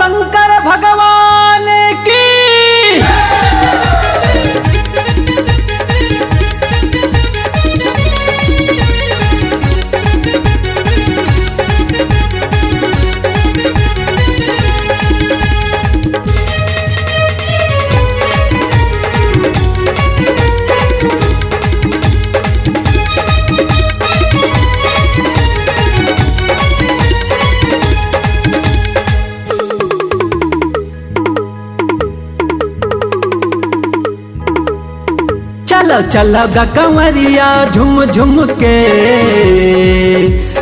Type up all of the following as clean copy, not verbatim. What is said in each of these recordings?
शंकर भगवान की। चलो चलो गा कंवरिया झुम झुम के,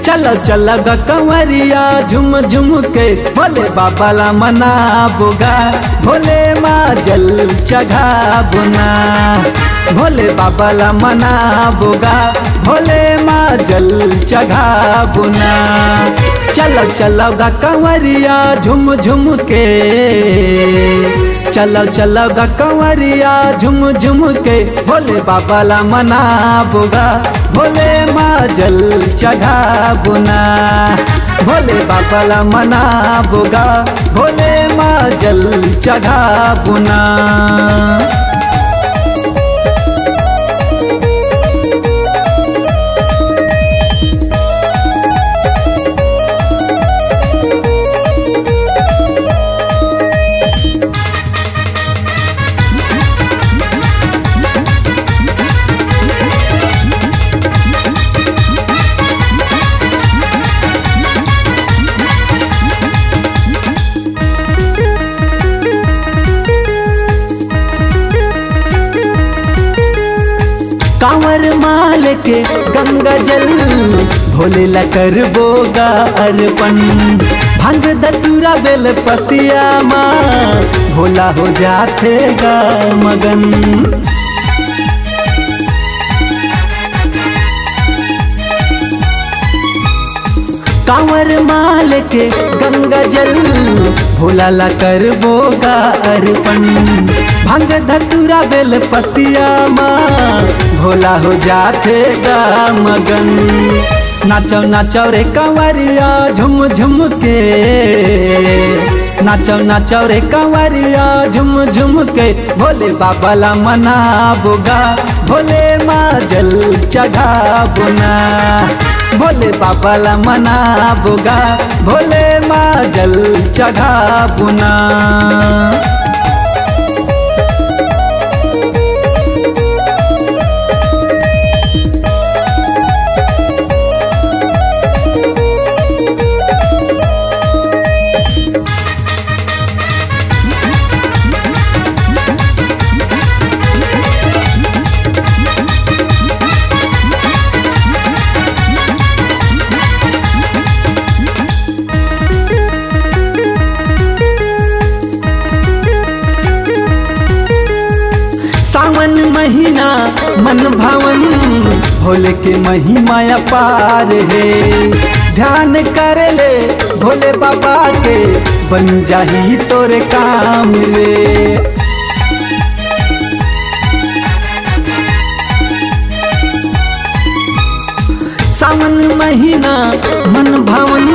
चलो चलो गा कंवरिया झुम झुम के, भोले बाबा ला मना बुगा, भोले माँ जल चढ़ा बुना, भोले बाबा ला मना बुगा, भोले माँ जल चढ़ा बुना। चलो चलो गा कंवरिया झुम झुम के, चलो चलो गा कंवरिया झुम झुम के, भोले बाबा ला मना बुगा, भोले माँ जल चढ़ा बुना, भोले बाबा ला मना बुगा, भोले माँ जल चढ़ा बुना। कांवर माल के गंगा जल, भोले ला कर बोगा अर्पण, भांग धतूरा बेल पतिया माँ, भोला हो जाते गा मगन। कांवर माल के गंगा जल, भोला ला कर बोगा अर्पण, भांग धतूरा बेल पतिया माँ, भोला हो जाते गा मगन। नाचो नाचो रे कंवरिया झुम झुम के, नाचो नाचो रे कंवरिया झुम झुम के, भोले बाबा ला मना बुगा, भोले माँ जल चढ़ा बुना, भोले बाबा ला मना बुगा, भोले माँ जल चढ़ा बुना। सावन महीना मन भावन, भोले के महिमा अपार है, ध्यान कर ले भोले बाबा के, बन जाही तोरे काम रे। सावन महीना मन भावन,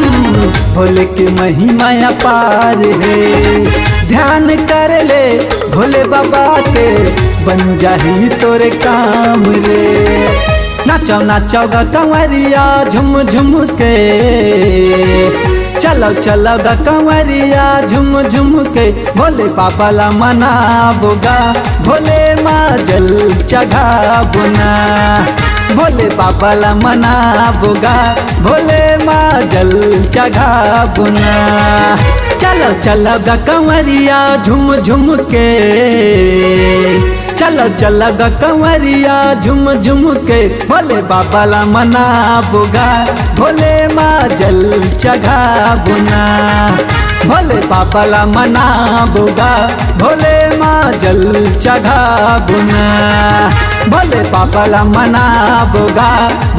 भोले के महिमा अपार है, ध्यान कर ले भोले बाबा के, बन जाही तोरे काम रे। नाचो नाचो गा कंवरिया झुम झुम के, चलो चलो गा कंवरिया झुम झुम के, भोले बाबा ला मना बुगा, भोले माँ जल चढ़ा बुना, भोले बाबा ला मना बुगा, भोले माँ जल चढ़ा बुना। चलो चलो गा कंवरिया झुम झुम के, चलो चलो गा कंवरिया झुम झुम के, भोले बाबा ला मना बुगा, भोले माँ जल चढ़ा बुना, भोले बाबा ला मना बुगा, भोले माँ जल चढ़ा बुना, भोले बाबा ला मना बुगा,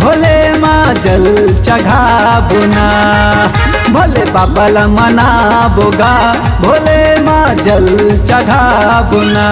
भोले माँ जल चढ़ा बुना, भोले बाबा ला मना बुगा, भोले माँ जल चढ़ा बुना।